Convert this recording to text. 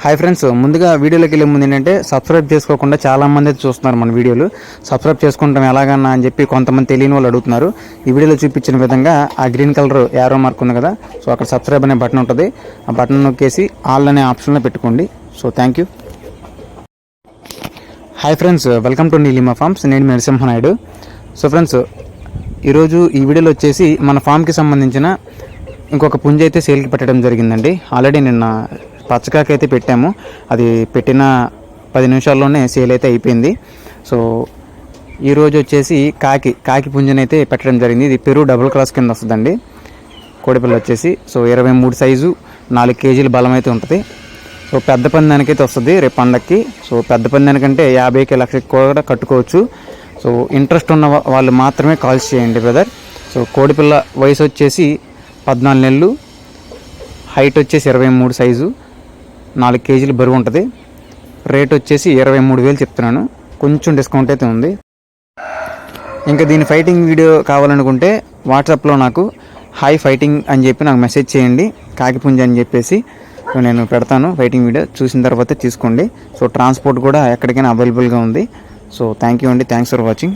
Hi friends, ముందుగా వీడియోలోకి వెళ్ళే ముందు ఏంటంటే సబ్స్క్రైబ్ చేసుకోకుండా చాలామంది అయితే చూస్తున్నారు మన వీడియోలు. సబ్స్క్రైబ్ చేసుకుంటాం ఎలాగన్నా అని చెప్పి కొంతమంది తెలియని వాళ్ళు అడుగుతున్నారు. ఈ వీడియోలో చూపించిన విధంగా ఆ గ్రీన్ కలర్ యారో మార్క్ ఉంది కదా, సో అక్కడ సబ్స్క్రైబ్ అనే బటన్ ఉంటుంది. ఆ బటన్ నొక్కేసి ఆల్ అనే ఆప్షన్లో పెట్టుకోండి. So thank you. Hi friends, welcome to Neelima farms. నేను నరసింహనాయుడు. సో ఫ్రెండ్స్, ఈరోజు ఈ వీడియోలో వచ్చేసి మన ఫామ్కి సంబంధించిన ఇంకొక పుంజ అయితే సేల్కి పెట్టడం జరిగిందండి. ఆల్రెడీ నిన్న పచ్చకాకి అయితే పెట్టాము. అది పెట్టిన 10 నిమిషాల్లోనే సేల్ అయితే అయిపోయింది. సో ఈరోజు వచ్చేసి కాకి పుంజనైతే పెట్టడం జరిగింది. ఇది పెరు డబుల్ క్రాస్ కింద వస్తుందండి. కోడిపిల్ల వచ్చేసి 23 సైజు, 4 కేజీల బలం అయితే ఉంటుంది. సో పెద్ద పందానికైతే వస్తుంది రేపు పండక్కి. సో పెద్ద పందానికంటే 50కి లక్షకి కూడా కట్టుకోవచ్చు. సో ఇంట్రెస్ట్ ఉన్న వాళ్ళు మాత్రమే కాల్స్ చేయండి బ్రదర్. సో కోడిపిల్ల వయసు వచ్చేసి 14 నెలలు, హైట్ వచ్చేసి 23 సైజు, 4 కేజీలు బరువు ఉంటుంది. రేట్ వచ్చేసి 23,000 చెప్తున్నాను. కొంచెం డిస్కౌంట్ అయితే ఉంది. ఇంకా దీని ఫైటింగ్ వీడియో కావాలనుకుంటే వాట్సాప్లో నాకు హాయ్ ఫైటింగ్ అని చెప్పి నాకు మెసేజ్ చేయండి, కాకిపుంజ అని చెప్పేసి. సో నేను పెడతాను ఫైటింగ్ వీడియో. చూసిన తర్వాత తీసుకోండి. సో ట్రాన్స్పోర్ట్ కూడా ఎక్కడికైనా అవైలబుల్గా ఉంది. సో థ్యాంక్ యూ అండి. Thanks for watching.